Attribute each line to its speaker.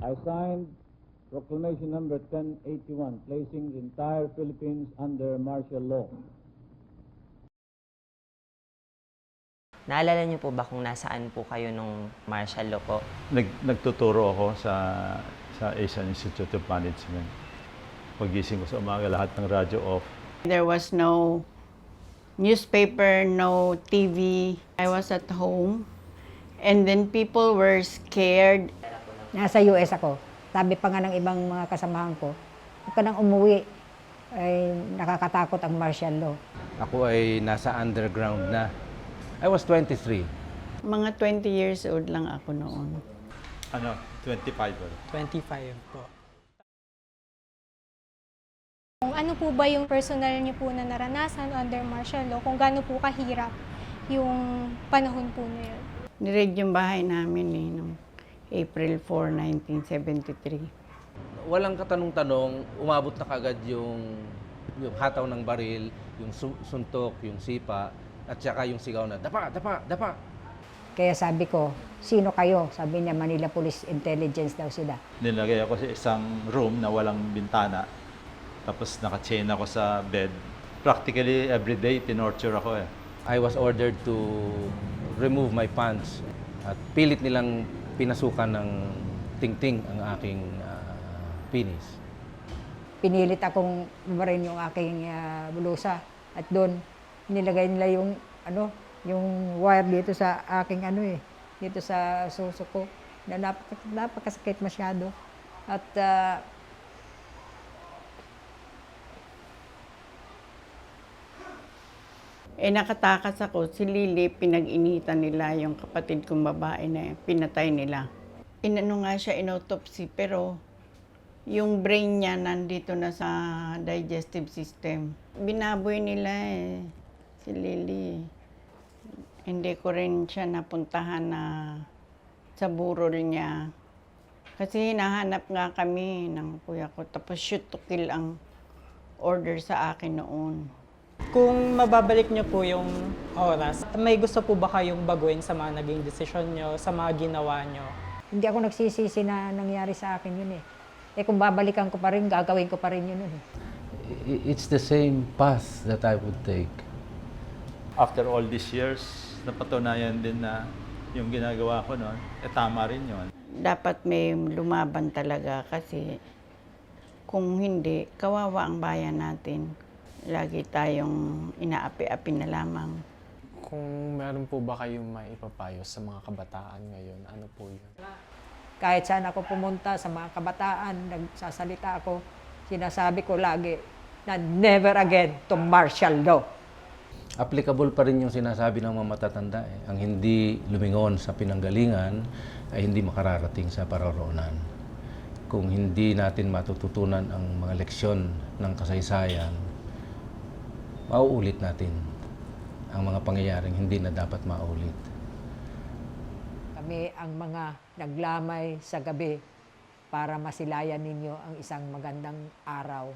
Speaker 1: I signed Proclamation number 1081, placing the entire Philippines under martial law.
Speaker 2: Naalala niyo po ba kung nasaan po kayo nung martial law po?
Speaker 3: Nagtuturo ako sa Asian Institute of Management. Pagising ko sa umaga, lahat ng radyo off.
Speaker 4: There was no newspaper, no TV. I was at home. And then people were scared.
Speaker 5: Nasa US ako. Sabi pa nga ng ibang mga kasamahan ko, huwag ka nang umuwi. Ay, nakakatakot ang martial law.
Speaker 6: Ako ay nasa underground na. I was 23.
Speaker 4: Mga 20 years old lang ako noon.
Speaker 3: 25 or?
Speaker 7: 25 po.
Speaker 8: Kung ano po ba yung personal niyo po na naranasan under martial law, kung gaano po kahirap yung panahon po na yun?
Speaker 4: Niread yung bahay namin noong April 4, 1973.
Speaker 6: Walang katanong-tanong, umabot na kagad yung hataw ng baril, yung suntok, yung sipa, at saka yung sigaw na, dapa, dapa, dapa.
Speaker 5: Kaya sabi ko, sino kayo? Sabi niya, Manila Police Intelligence daw sila.
Speaker 3: Nilagay ako sa isang room na walang bintana. Tapos naka-chain ako sa bed. Practically everyday, tinorture ako eh.
Speaker 6: I was ordered to remove my pants at pilit nilang pinasukan ng tingting ang aking penis.
Speaker 5: Pinilit akong marin yung aking blusa. At doon, nilagay nila yung wire dito sa aking dito sa suso ko. Na napakasakit masyado. At
Speaker 4: Nakatakas ako, si Lily, pinag-initan nila yung kapatid kong babae na pinatay nila. Inano nga siya, inautopsy, pero yung brain niya nandito na sa digestive system. Binaboy nila si Lily. Hindi ko rin siya napuntahan na sa burol niya. Kasi hinahanap nga kami ng kuya ko, tapos shoot to kill ang order sa akin noon.
Speaker 7: Kung mababalik niyo po yung oras, may gusto po ba kayong baguhin sa mga naging desisyon niyo, sa mga ginawa niyo?
Speaker 5: hindi ako nagsisisi na nangyari sa akin yun eh. Kung babalikan ko pa rin, gagawin ko pa rin yun eh.
Speaker 6: It's the same path that I would take.
Speaker 3: After all these years, napatunayan din na yung ginagawa ko noon, tama rin yun.
Speaker 4: Dapat may lumaban talaga kasi kung hindi, kawawa ang bayan natin. Lagi tayong inaapi-api na lamang.
Speaker 9: Kung meron po ba kayong maipapayo sa mga kabataan ngayon, ano po yun?
Speaker 5: Kahit saan ako pumunta sa mga kabataan, nagsasalita ako, sinasabi ko lagi na never again to martial law.
Speaker 6: Applicable pa rin yung sinasabi ng mga matatanda. Ang hindi lumingon sa pinanggalingan ay hindi makararating sa paroroonan. Kung hindi natin matututunan ang mga leksyon ng kasaysayan, mauulit natin ang mga pangyayaring hindi na dapat maulit.
Speaker 5: Kami ang mga naglamay sa gabi para masilayan ninyo ang isang magandang araw.